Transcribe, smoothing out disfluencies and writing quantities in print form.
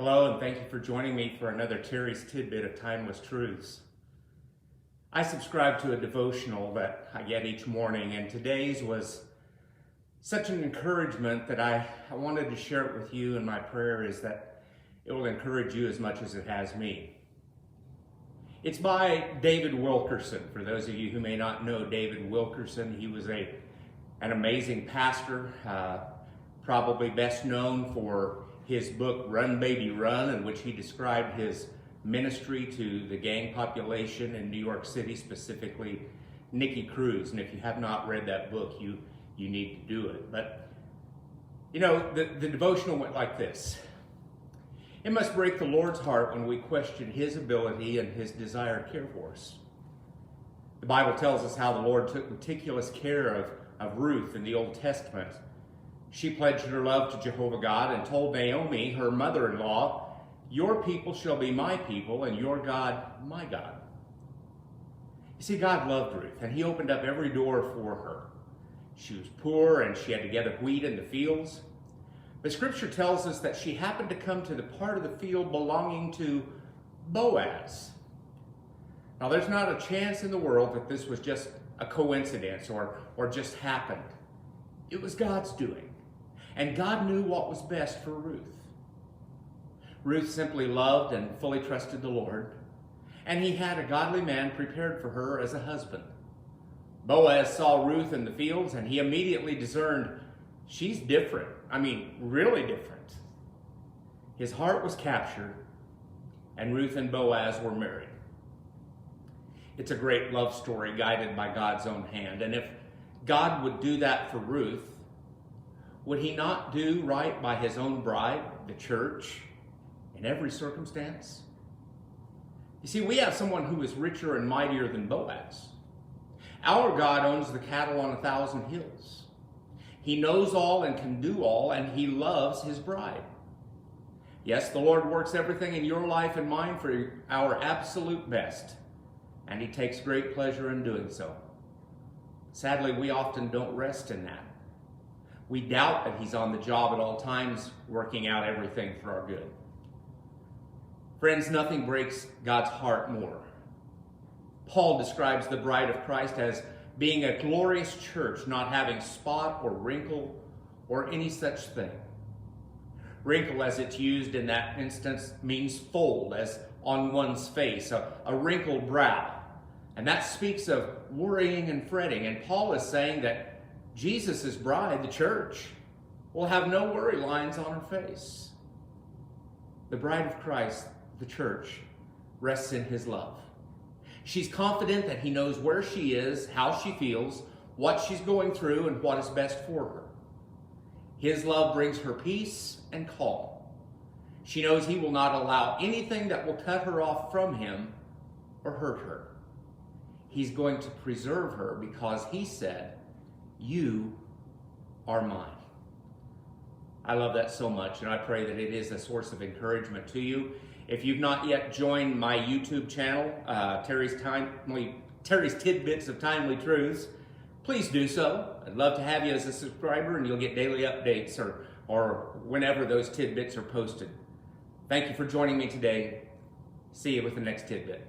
Hello, and thank you for joining me for another Terry's Tidbit of Timeless Truths. I subscribe to a devotional that I get each morning, and today's was such an encouragement that I wanted to share it with you, and my prayer is that it will encourage you as much as it has me. It's by David Wilkerson. For those of you who may not know David Wilkerson, he was an amazing pastor, probably best known for his book, Run Baby Run, in which he described his ministry to the gang population in New York City, specifically Nicky Cruz. And if you have not read that book, you need to do it. But, you know, the devotional went like this. It must break the Lord's heart when we question his ability and his desire to care for us. The Bible tells us how the Lord took meticulous care of Ruth in the Old Testament. She pledged her love to Jehovah God and told Naomi, her mother-in-law, "Your people shall be my people, and your God, my God." You see, God loved Ruth, and he opened up every door for her. She was poor, and she had to gather wheat in the fields. But Scripture tells us that she happened to come to the part of the field belonging to Boaz. Now, there's not a chance in the world that this was just a coincidence or just happened. It was God's doing. And God knew what was best for Ruth. Ruth simply loved and fully trusted the Lord, and he had a godly man prepared for her as a husband. Boaz saw Ruth in the fields, and he immediately discerned, she's different. I mean, really different. His heart was captured, and Ruth and Boaz were married. It's a great love story guided by God's own hand, and if God would do that for Ruth, would he not do right by his own bride, the church, in every circumstance? You see, we have someone who is richer and mightier than Boaz. Our God owns the cattle on 1,000 hills. He knows all and can do all, and he loves his bride. Yes, the Lord works everything in your life and mine for our absolute best, and he takes great pleasure in doing so. Sadly, we often don't rest in that. We doubt that he's on the job at all times, working out everything for our good. Friends, nothing breaks God's heart more. Paul describes the bride of Christ as being a glorious church, not having spot or wrinkle or any such thing. Wrinkle, as it's used in that instance, means fold, as on one's face, a wrinkled brow. And that speaks of worrying and fretting. And Paul is saying that Jesus' bride, the church, will have no worry lines on her face. The bride of Christ, the church, rests in his love. She's confident that he knows where she is, how she feels, what she's going through, and what is best for her. His love brings her peace and calm. She knows he will not allow anything that will cut her off from him or hurt her. He's going to preserve her because he said, "You are mine." I love that so much, and I pray that it is a source of encouragement to you. If you've not yet joined my YouTube channel, Terry's Tidbits of Timely Truths, please do so. I'd love to have you as a subscriber, and you'll get daily updates or whenever those tidbits are posted. Thank you for joining me today. See you with the next tidbit.